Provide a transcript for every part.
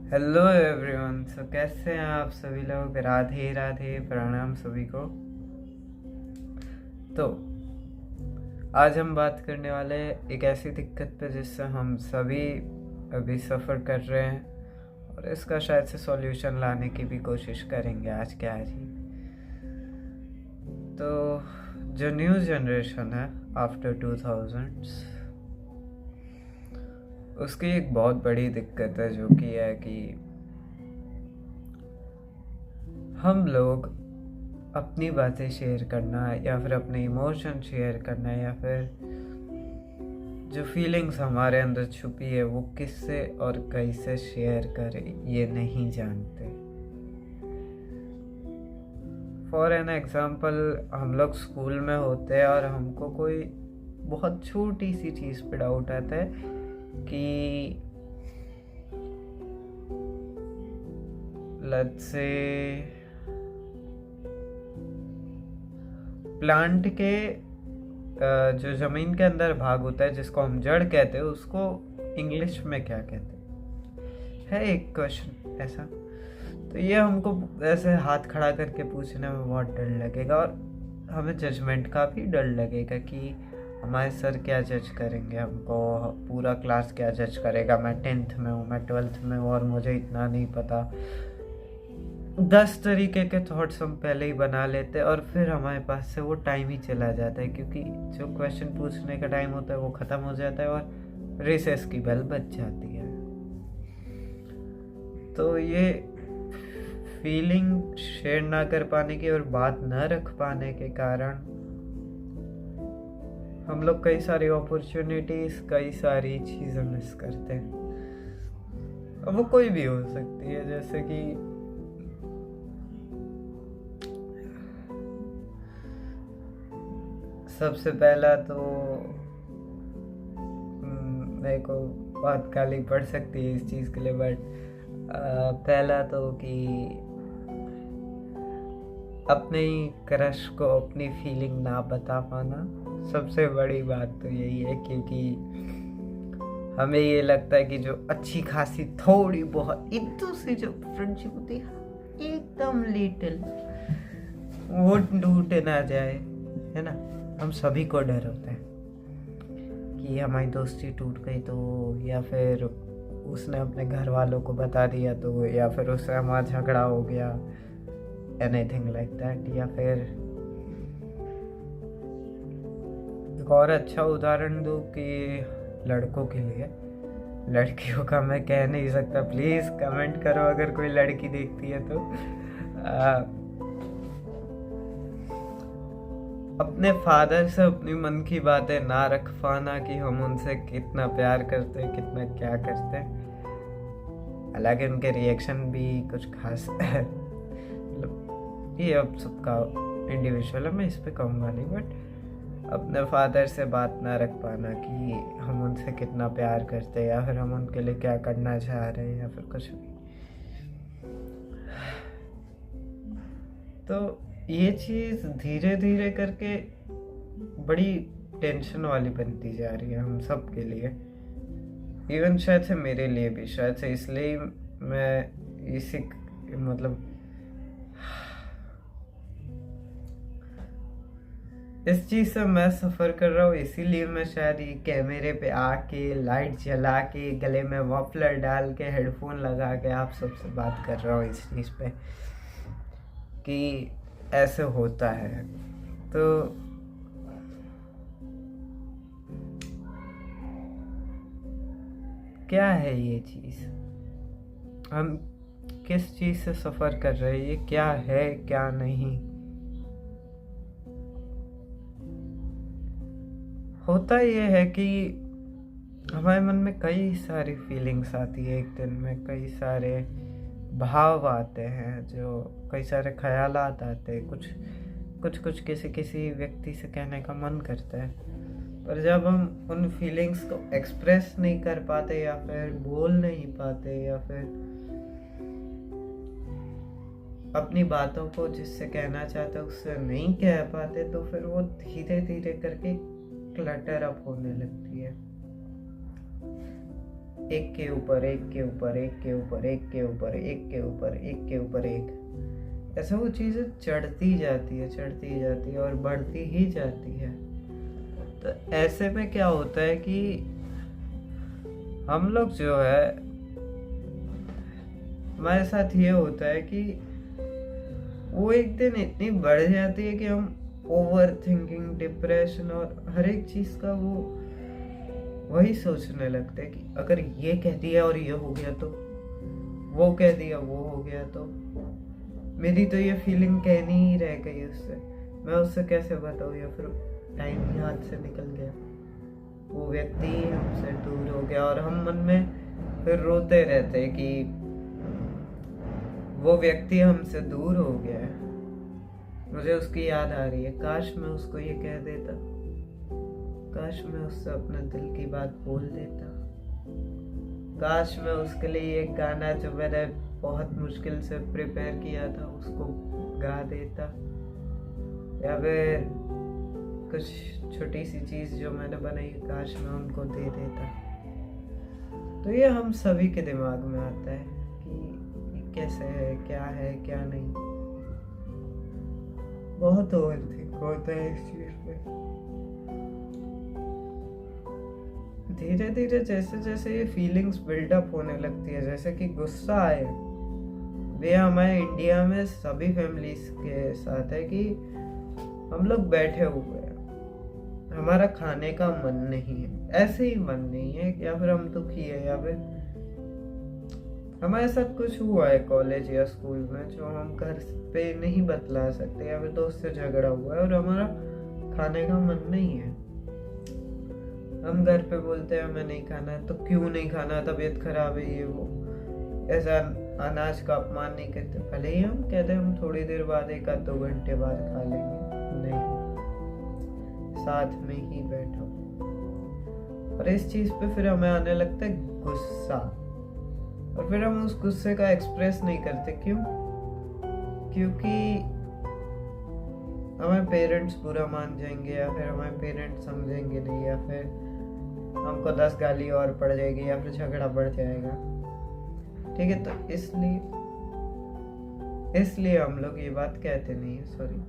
Hello everyone. कैसे हैं आप सभी लोग? राधे राधे, प्रणाम सभी को। तो आज हम बात करने वाले एक ऐसी दिक्कत पे जिससे हम सभी अभी सफ़र कर रहे हैं और इसका शायद से सॉल्यूशन लाने की भी कोशिश करेंगे आज के आज ही। तो जो न्यू जनरेशन है आफ्टर 2000s, उसकी एक बहुत बड़ी दिक्कत है जो कि है कि हम लोग अपनी बातें शेयर करना या फिर अपने इमोशन शेयर करना या फिर जो फीलिंग्स हमारे अंदर छुपी है वो किससे और कैसे शेयर करें ये नहीं जानते। फॉर एन एग्जांपल, हम लोग स्कूल में होते हैं और हमको कोई बहुत छोटी सी चीज़ पे डाउट आता है कि लेट्स से प्लांट के जो ज़मीन के अंदर भाग होता है जिसको हम जड़ कहते हैं, उसको इंग्लिश में क्या कहते हैं? एक क्वेश्चन ऐसा। तो ये हमको ऐसे हाथ खड़ा करके पूछने में बहुत डर लगेगा और हमें जजमेंट का भी डर लगेगा कि हमारे सर क्या जज करेंगे हमको, पूरा क्लास क्या जज करेगा। मैं 10th में हूँ, मैं 12th में हूँ और मुझे इतना नहीं पता। 10 तरीके के थॉट्स हम पहले ही बना लेते हैं और फिर हमारे पास से वो टाइम ही चला जाता है, क्योंकि जो क्वेश्चन पूछने का टाइम होता है वो ख़त्म हो जाता है और रिसेस की बेल बज जाती है। तो ये फीलिंग शेयर ना कर पाने की और बात न रख पाने के कारण हम लोग कई सारी अपॉर्चुनिटीज, कई सारी चीज़ें मिस करते हैं। अब वो कोई भी हो सकती है, जैसे कि सबसे पहला तो मेरे को बहुत गाली पड़ सकती है इस चीज़ के लिए, बट पहला तो कि अपने ही क्रश को अपनी फीलिंग ना बता पाना। सबसे बड़ी बात तो यही है, क्योंकि हमें ये लगता है कि जो अच्छी खासी थोड़ी बहुत इतनी सी जो फ्रेंडशिप होती है एकदम लिटिल, वो टूट ना जाए, है ना। हम सभी को डर होता है कि हमारी दोस्ती टूट गई तो, या फिर उसने अपने घर वालों को बता दिया तो, या फिर उससे हमारा झगड़ा हो गया, एनीथिंग लाइक दैट। या फिर एक और अच्छा उदाहरण दूँ कि लड़कों के लिए, लड़कियों का मैं कह नहीं सकता, प्लीज़ कमेंट करो अगर कोई लड़की देखती है तो। अपने फादर से अपनी मन की बातें ना रख पाना कि हम उनसे कितना प्यार करते हैं, कितना क्या करते हैं। हालांकि उनके रिएक्शन भी कुछ खास है, ये अब सबका इंडिविजुअल है, मैं इस पे कहूँगा नहीं, बट अपने फादर से बात ना रख पाना कि हम उनसे कितना प्यार करते हैं या फिर हम उनके लिए क्या करना चाह रहे हैं या फिर कुछ भी। तो ये चीज़ धीरे धीरे करके बड़ी टेंशन वाली बनती जा रही है हम सब के लिए, इवन शायद से मेरे लिए भी। शायद से इसलिए मैं इसी मतलब इस चीज़ से मैं सफ़र कर रहा हूँ, इसीलिए मैं शायद ये कैमरे पे आके लाइट जला के गले में मफलर डाल के हेडफोन लगा के आप सबसे बात कर रहा हूँ इस चीज़ पे कि ऐसे होता है। तो क्या है ये चीज़, हम किस चीज़ से सफ़र कर रहे हैं, ये क्या है क्या नहीं। होता ये है कि हमारे मन में कई सारी फीलिंग्स आती है, एक दिन में कई सारे भाव आते हैं, जो कई सारे ख्यालात आते हैं, कुछ किसी किसी व्यक्ति से कहने का मन करता है, पर जब हम उन फीलिंग्स को एक्सप्रेस नहीं कर पाते या फिर बोल नहीं पाते या फिर अपनी बातों को जिससे कहना चाहते उससे नहीं कह पाते, तो फिर वो धीरे धीरे करके क्लटर अप होने लगती है। एक के ऊपर एक के ऊपर एक के ऊपर एक के ऊपर एक के ऊपर एक के ऊपर एक, ऐसा वो चीज़ें चढ़ती जाती है और बढ़ती ही जाती है। तो ऐसे में क्या होता है कि हम लोग जो है, हमारे साथ ये होता है कि वो एक दिन इतनी बढ़ जाती है कि हम ओवर थिंकिंग, डिप्रेशन और हर एक चीज़ का वो वही सोचने लगते हैं कि अगर ये कह दिया और ये हो गया तो, वो कह दिया वो हो गया तो, मेरी तो ये फीलिंग कहनी ही रह गई उससे, मैं उससे कैसे बताऊँ, या फिर टाइम ही हाथ से निकल गया, वो व्यक्ति हमसे दूर हो गया। और हम मन में फिर रोते रहते हैं कि वो व्यक्ति हमसे दूर हो गया है, मुझे उसकी याद आ रही है, काश मैं उसको ये कह देता, काश मैं उससे अपने दिल की बात बोल देता, काश मैं उसके लिए एक गाना जो मैंने बहुत मुश्किल से प्रिपेयर किया था उसको गा देता, या फिर कुछ छोटी सी चीज़ जो मैंने बनाई काश मैं उनको दे देता। तो ये हम सभी के दिमाग में आता है कि कैसे है, क्या नहीं, बहुत ओवरथिंक होता है इस चीज़ पे। धीरे धीरे जैसे जैसे ये फीलिंग्स बिल्डअप होने लगती है, जैसे कि गुस्सा आए, वे हमारे इंडिया में सभी फैमिलीज के साथ है कि हम लोग बैठे हुए हैं, हमारा खाने का मन नहीं है, ऐसे ही मन नहीं है, या फिर हम दुखी है, या फिर हमारे साथ कुछ हुआ है कॉलेज या स्कूल में जो हम घर पे नहीं बतला सकते, या फिर दोस्त से झगड़ा हुआ है और हमारा खाने का मन नहीं है। हम घर पे बोलते हैं हमें नहीं खाना है, तो क्यों नहीं खाना, तबीयत खराब है, ये वो, ऐसा अनाज का अपमान नहीं करते, भले ही हम कहते हैं हम थोड़ी देर बाद, 1-2 घंटे बाद खा लेंगे, नहीं, साथ में ही बैठो। और इस चीज पे फिर हमें आने लगता है गुस्सा, और फिर हम उस गुस्से का एक्सप्रेस नहीं करते, क्यों? क्योंकि हमारे पेरेंट्स बुरा मान जाएंगे, या फिर हमारे पेरेंट्स समझेंगे नहीं, या फिर हमको 10 गाली और पड़ जाएगी, या फिर झगड़ा बढ़ जाएगा। ठीक है, तो इसलिए हम लोग ये बात कहते नहीं है, सॉरी,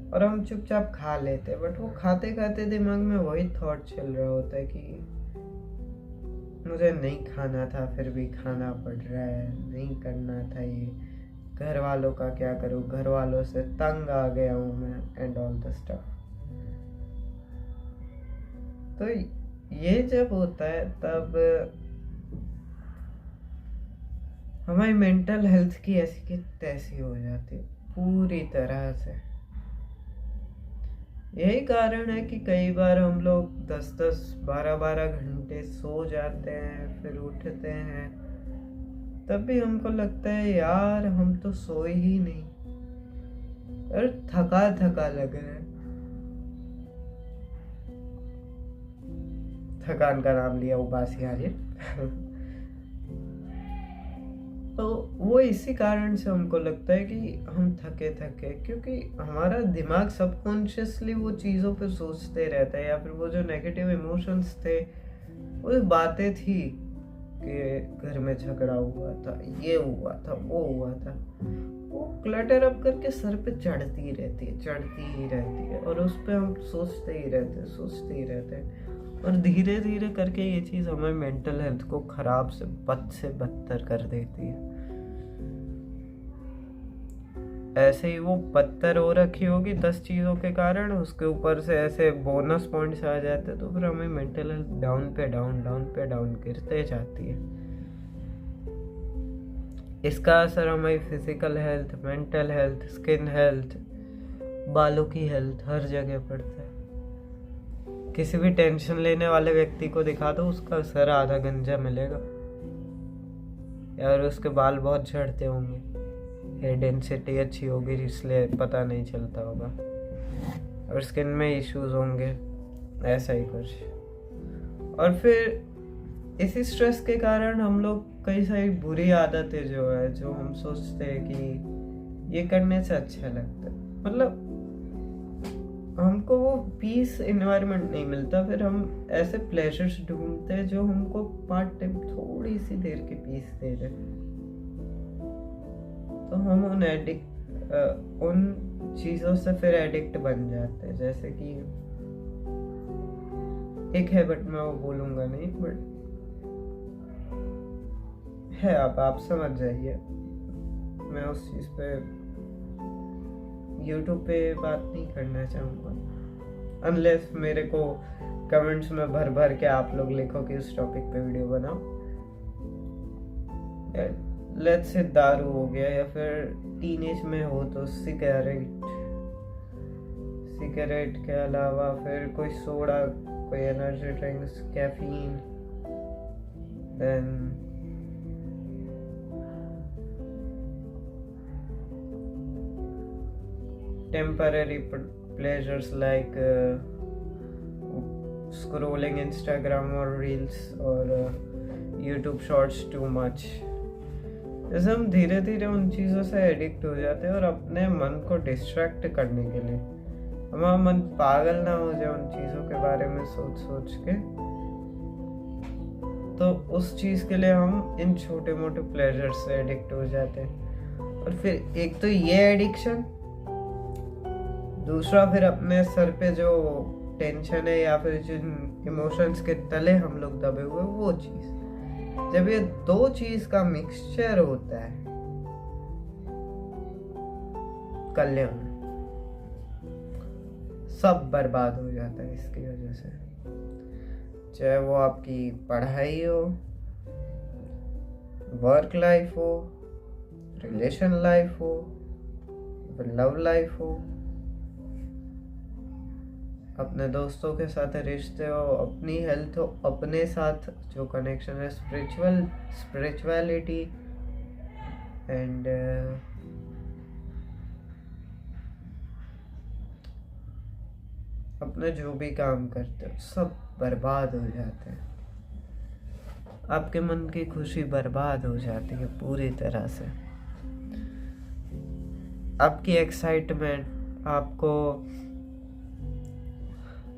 और हम चुपचाप खा लेते हैं। बट वो खाते खाते दिमाग में वही थॉट चल रहा होता है कि मुझे नहीं खाना था फिर भी खाना पड़ रहा है, नहीं करना था ये, घर वालों का क्या करूँ, घर वालों से तंग आ गया हूँ मैं, एंड ऑल द स्टफ। तो ये जब होता है तब हमारी मेंटल हेल्थ की ऐसी की तैसी हो जाती है पूरी तरह से। यही कारण है कि कई बार हम लोग 10-10, 12-12 घंटे सो जाते हैं, फिर उठते हैं, तब भी हमको लगता है यार हम तो सोए ही नहीं, और थका थका लग रहा है। थकान का नाम लिया उबासी आ रही तो वो इसी कारण से हमको लगता है कि हम थके क्योंकि हमारा दिमाग सबकॉन्शियसली वो चीज़ों पे सोचते रहता है, या फिर वो जो नेगेटिव इमोशंस थे, वो बातें थी कि घर में झगड़ा हुआ था, ये हुआ था, वो हुआ था, वो क्लटर अप करके सर पे चढ़ती ही रहती है, और उस पर हम सोचते ही रहते हैं, और धीरे धीरे करके ये चीज़ हमारे मेंटल हेल्थ को खराब से बदतर कर देती है। ऐसे ही वो बदतर हो रखी होगी 10 चीज़ों के कारण, उसके ऊपर से ऐसे बोनस पॉइंट्स आ जाते, तो फिर हमें मेंटल हेल्थ डाउन पे डाउन गिरते जाती है। इसका असर हमारी physical health, mental health, skin health, बालों की हेल्थ, हर जगह पड़ता है। किसी भी टेंशन लेने वाले व्यक्ति को दिखा दो, उसका सर आधा गंजा मिलेगा, यार उसके बाल बहुत झड़ते होंगे, हेयर डेंसिटी अच्छी होगी इसलिए पता नहीं चलता होगा, और स्किन में इश्यूज होंगे, ऐसा ही कुछ। और फिर इसी स्ट्रेस के कारण हम लोग कई सारी बुरी आदतें जो है, जो हम सोचते हैं कि ये करने से अच्छा लगता है, मतलब हमको वो पीस इन्वायरमेंट नहीं मिलता, फिर हम ऐसे प्लेजर्स ढूंढते हैं जो हमको पार्ट टाइम थोड़ी सी देर की पीस दे रहे, तो हम उन चीज़ों से फिर एडिक्ट बन जाते हैं। जैसे कि एक है, बट मैं वो बोलूँगा नहीं, बट है, आप समझ जाइए। मैं उस चीज़ पे यूट्यूब पे बात नहीं करना चाहूँगा, अनलेस मेरे को कमेंट्स में भर भर के आप लोग लिखो कि उस टॉपिक पे वीडियो बनाओ। लेट्स से दारू हो गया, या फिर टीनेज में हो तो सिगरेट के अलावा फिर कोई सोडा, कोई energy drinks, caffeine, then temporary pleasures like scrolling Instagram or Reels or YouTube Shorts too much। जैसे हम धीरे धीरे उन चीज़ों से एडिक्ट हो जाते हैं, और अपने मन को डिस्ट्रैक्ट करने के लिए, हमारा मन पागल ना हो जाए उन चीज़ों के बारे में सोच सोच के, तो उस चीज़ के लिए हम इन छोटे मोटे प्लेजर से एडिक्ट हो जाते हैं। और फिर एक तो ये एडिक्शन, दूसरा फिर अपने सर पे जो टेंशन है या फिर जिन इमोशंस के तले हम लोग दबे हुए, वो चीज़, जब ये दो चीज का मिक्सचर होता है कल्याण, सब बर्बाद हो जाता है इसकी वजह से। चाहे वो आपकी पढ़ाई हो, वर्क लाइफ हो, रिलेशन लाइफ हो, लव लाइफ हो, अपने दोस्तों के साथ रिश्ते हो, अपनी हेल्थ हो, अपने साथ जो कनेक्शन है, स्पिरिचुअलिटी एंड अपने जो भी काम करते हो, सब बर्बाद हो जाते हैं। आपके मन की खुशी बर्बाद हो जाती है पूरी तरह से। आपकी एक्साइटमेंट, आपको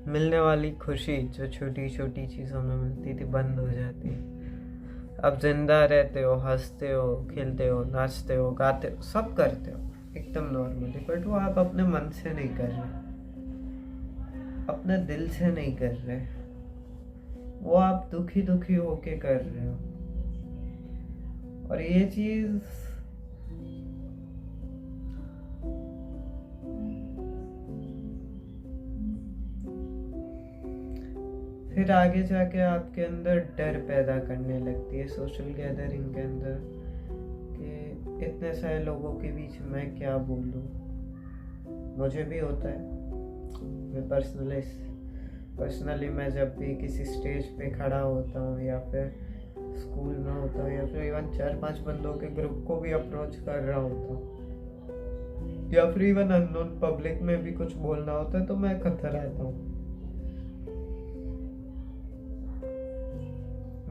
मिलने वाली खुशी जो छोटी छोटी चीज़ों में मिलती थी, बंद हो जाती है। आप जिंदा रहते हो, हंसते हो, खेलते हो, नाचते हो, गाते हो, सब करते हो एकदम नॉर्मली, बट वो आप अपने मन से नहीं कर रहे, अपने दिल से नहीं कर रहे, वो आप दुखी दुखी होके कर रहे हो। और ये चीज़ फिर आगे जाके आपके अंदर डर पैदा करने लगती है सोशल गैदरिंग के अंदर, कि इतने सारे लोगों के बीच मैं क्या बोलूं। मुझे भी होता है, मैं पर्सनली मैं जब भी किसी स्टेज पे खड़ा होता हूँ, या फिर स्कूल में होता हूँ, या फिर इवन 4-5 बंदों के ग्रुप को भी अप्रोच कर रहा होता हूँ, या फिर इवन अननोन पब्लिक में भी कुछ बोलना होता है, तो मैं खतराता हूँ।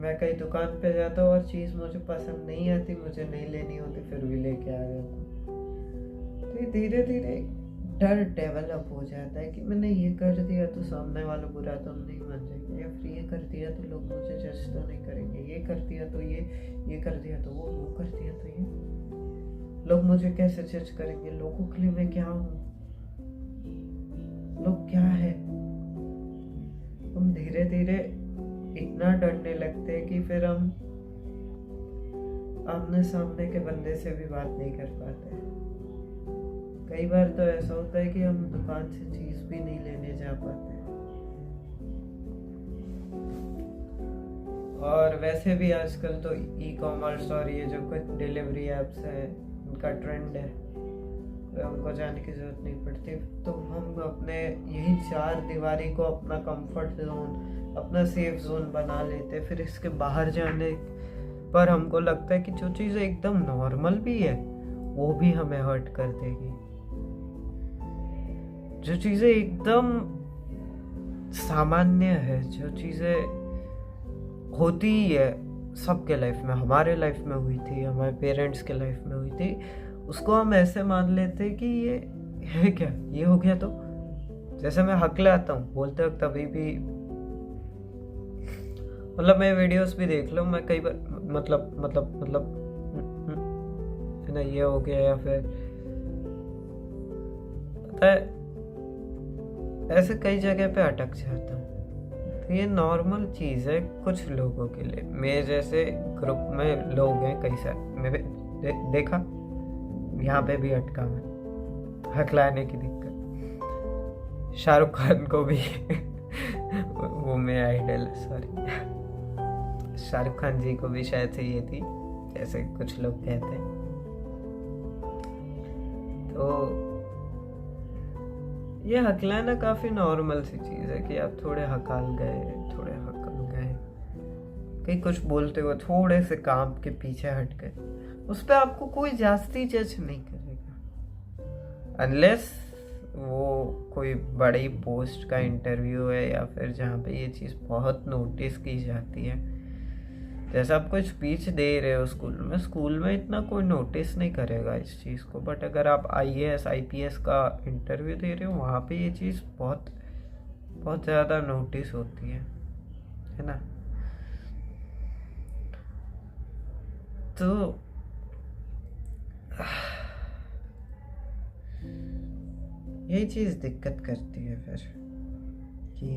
मैं कहीं दुकान पे जाता हूँ और चीज़ मुझे पसंद नहीं आती, मुझे नहीं लेनी होती, फिर भी लेके आ जाता हूँ। तो ये धीरे धीरे डर डेवलप हो जाता है कि मैंने ये कर दिया तो सामने वाला बुरा तो नहीं मान जाएंगे, या फिर ये कर दिया तो लोग मुझे जज तो नहीं करेंगे, ये कर दिया तो ये कर दिया तो वो कर दिया तो ये, लोग मुझे कैसे जज करेंगे, लोगों के लिए मैं क्या हूँ, लोग क्या है। हम धीरे धीरे इतना डरने लगते हैं कि फिर हम आमने सामने के बंदे से भी बात नहीं कर पाते। कई बार तो ऐसा होता है कि हम दुकान से चीज भी नहीं लेने जा पाते। और वैसे भी आजकल तो ई-कॉमर्स और ये जो कुछ डिलीवरी एप्स है, उनका ट्रेंड है, तो हमको जाने की जरूरत नहीं पड़ती। तो हम अपने यही 4 दीवारी को अपना कंफर्ट जोन, अपना सेफ जोन बना लेते। फिर इसके बाहर जाने पर हमको लगता है कि जो चीज़ें एकदम नॉर्मल भी है वो भी हमें हर्ट कर देगी। जो चीज़ें एकदम सामान्य है, जो चीज़ें होती ही है सबके लाइफ में, हमारे लाइफ में हुई थी, हमारे पेरेंट्स के लाइफ में हुई थी, उसको हम ऐसे मान लेते कि ये है क्या, ये हो गया तो जैसे मैं हकलाता हूँ बोलते वक्त, अभी भी मतलब मैं वीडियोस भी देख लूँ, मैं कई बार मतलब है ना, ये हो गया, या फिर पता है ऐसे कई जगह पे अटक जाता हूँ। तो ये नॉर्मल चीज़ है कुछ लोगों के लिए। मेरे जैसे ग्रुप में लोग हैं कई सारे, मैं देखा यहाँ पे भी अटका मैं, हकलाने की दिक्कत। शाहरुख खान को भी वो मेरा आइडल है, सॉरी, शाहरुख खान जी को भी शायद से ये थी, जैसे कुछ लोग कहते हैं। तो ये हकलाना काफी नॉर्मल सी चीज है कि आप थोड़े हकाल गए, थोड़े हकल गए, कहीं कुछ बोलते हुए थोड़े से काम के पीछे हट गए, उस पर आपको कोई जास्ती जज नहीं करेगा, अनलेस वो कोई बड़ी पोस्ट का इंटरव्यू है या फिर जहाँ पे ये चीज़ बहुत नोटिस की जाती है। जैसे आप कोई स्पीच दे रहे हो स्कूल में इतना कोई नोटिस नहीं करेगा इस चीज़ को, बट अगर आप IAS IPS का इंटरव्यू दे रहे हो वहाँ पे ये चीज़ बहुत बहुत ज़्यादा नोटिस होती है ना। तो यही चीज़ दिक्कत करती है फिर कि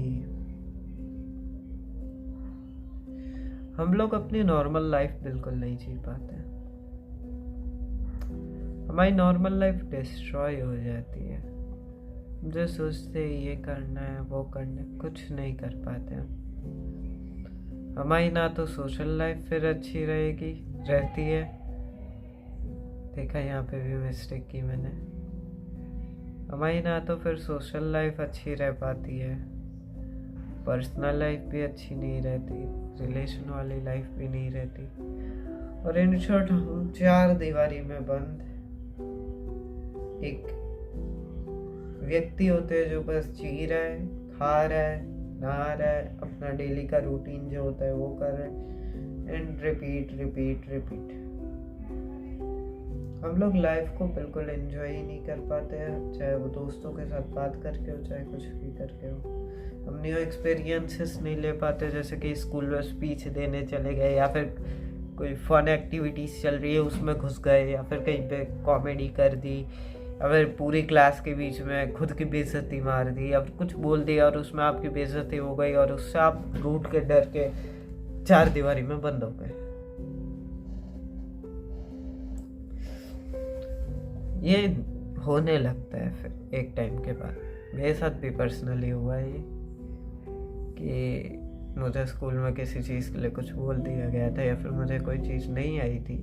हम लोग अपनी नॉर्मल लाइफ बिल्कुल नहीं जी पाते, हमारी नॉर्मल लाइफ डिस्ट्रॉय हो जाती है। हम जो सोचते ये करना है वो करना है, कुछ नहीं कर पाते हम। हमारी ना तो सोशल लाइफ फिर अच्छी रहती है, देखा यहाँ पे भी मिस्टेक की मैंने। हमारी ना तो फिर सोशल लाइफ अच्छी रह पाती है, पर्सनल लाइफ भी अच्छी नहीं रहती, रिलेशन वाली लाइफ भी नहीं रहती, और इन शॉर्ट हम 4 दीवारी में बंद एक व्यक्ति होते हैं जो बस जी रहा है, खा रहा है, नहा रहा है, अपना डेली का रूटीन जो होता है वो कर रहा है, एंड रिपीट। हम लोग लाइफ को बिल्कुल एंजॉय ही नहीं कर पाते हैं, चाहे वो दोस्तों के साथ बात करके हो, चाहे कुछ भी करके हो। हम न्यू एक्सपीरियंसेस नहीं ले पाते, जैसे कि स्कूल में स्पीच देने चले गए, या फिर कोई फन एक्टिविटीज़ चल रही है उसमें घुस गए, या फिर कहीं पे कॉमेडी कर दी, या फिर पूरी क्लास के बीच में खुद की बेइज्जती मार दी, या फिर कुछ बोल दिया और उसमें आपकी बेइज्जती हो गई और उससे आप रूठ के डर के 4 दीवारी में बंद हो गए। ये होने लगता है फिर एक टाइम के बाद। मेरे साथ भी पर्सनली हुआ है ये कि मुझे स्कूल में किसी चीज़ के लिए कुछ बोल दिया गया था, या फिर मुझे कोई चीज़ नहीं आई थी,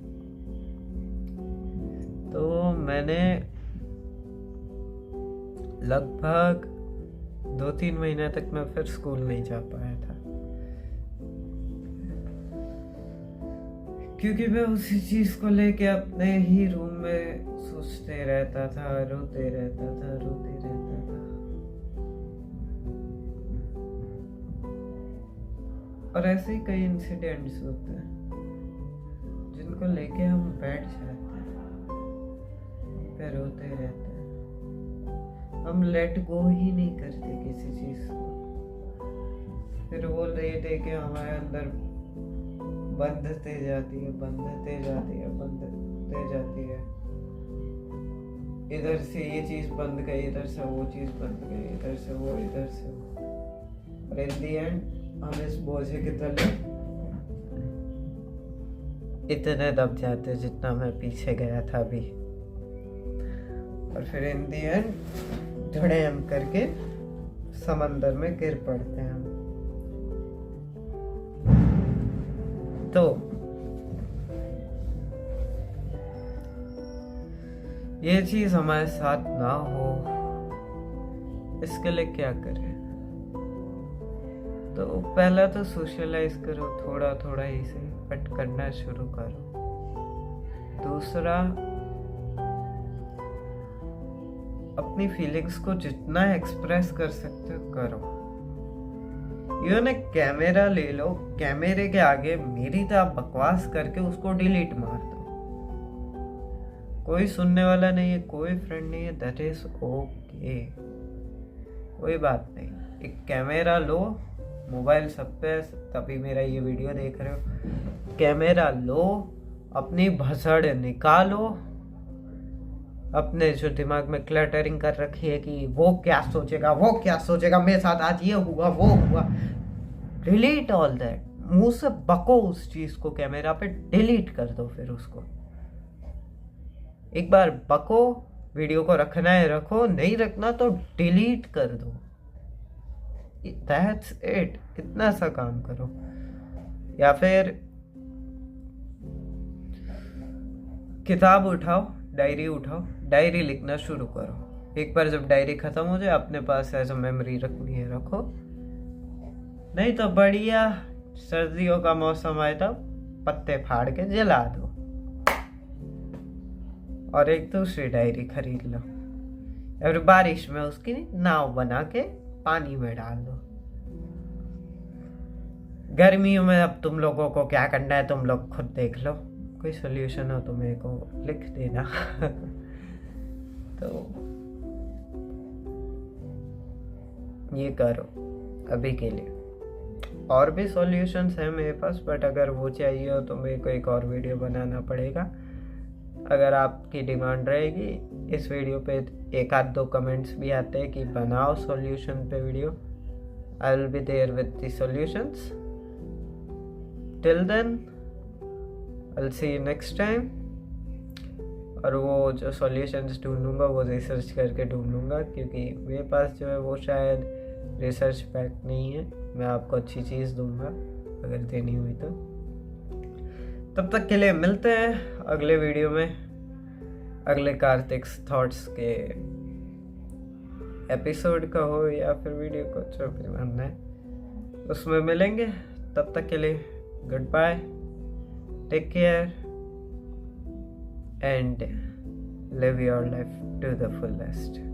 तो मैंने लगभग 2-3 महीने तक मैं फिर स्कूल नहीं जा पाया था, क्योंकि मैं उसी चीज़ को लेके अपने ही रूम में सोचते रहता था, रोते रहता था। और ऐसे ही कई इंसिडेंट्स होते हैं जिनको लेके हम बैठ जाते हैं, फिर रोते रहते हैं, हम लेट गो ही नहीं करते किसी चीज़ को, फिर वो दे के हमारे अंदर बंधते जाती है। इधर से ये चीज़ बंद गई, इधर से वो चीज़ बंद गई, इधर से वो, और इन दी एंड हम इस बोझे के तले इतने दब जाते जितना मैं पीछे गया था अभी, और फिर इन दी एंड धड़ेम करके समंदर में गिर पड़ते हैं हम। तो ये चीज हमारे साथ ना हो, इसके लिए क्या करें? तो पहला तो सोशलाइज करो, थोड़ा थोड़ा ही सही, बट करना शुरू करो। दूसरा, अपनी फीलिंग्स को जितना एक्सप्रेस कर सकते हो करो। इवन एक कैमरा ले लो, कैमरे के आगे मेरी तरह बकवास करके उसको डिलीट मार दो, कोई सुनने वाला नहीं है, कोई फ्रेंड नहीं है, दैट इज ओके। कोई बात नहीं, एक कैमरा लो, मोबाइल सब पे, तभी मेरा ये वीडियो देख रहे हो। कैमरा लो, अपनी भसड़ निकालो, अपने जो दिमाग में क्लटरिंग कर रखी है कि वो क्या सोचेगा, वो क्या सोचेगा, मेरे साथ आज ये हुआ वो हुआ, डिलीट ऑल दैट। मुंह से बको उस चीज को, कैमरा पे डिलीट कर दो। फिर उसको एक बार बको, वीडियो को रखना है रखो, नहीं रखना तो डिलीट कर दो। दैट्स इट, इतना सा काम करो। या फिर किताब उठाओ, डायरी उठाओ, डायरी लिखना शुरू करो। एक बार जब डायरी खत्म हो जाए, अपने पास एज अ मेमोरी रखनी है रखो, नहीं तो बढ़िया सर्दियों का मौसम आए तब पत्ते फाड़ के जला दो और एक दूसरी डायरी खरीद लो। और बारिश में उसकी नाव बना के पानी में डाल दो। गर्मियों में अब तुम लोगों को क्या करना है तुम लोग खुद देख लो, कोई सोल्यूशन हो तो मेरे को लिख देना। तो ये करो अभी के लिए। और भी सॉल्यूशंस हैं मेरे पास, बट अगर वो चाहिए हो तो मेरे को एक और वीडियो बनाना पड़ेगा। अगर आपकी डिमांड रहेगी, इस वीडियो पे एक आध दो कमेंट्स भी आते हैं कि बनाओ सॉल्यूशन पे video, I will be there with the solutions. Till then I will see you next time. और वो जो सॉल्यूशंस ढूंढूंगा वो रिसर्च करके ढूंढूंगा, क्योंकि मेरे पास जो है वो शायद रिसर्च पैक नहीं है। मैं आपको अच्छी चीज़ दूंगा अगर देनी हुई तो। तब तक के लिए मिलते हैं अगले वीडियो में, अगले कार्तिक्स थॉट्स के एपिसोड का हो या फिर वीडियो को, जो भी मानना है उसमें मिलेंगे। तब तक के लिए goodbye, take care and live your life to the fullest.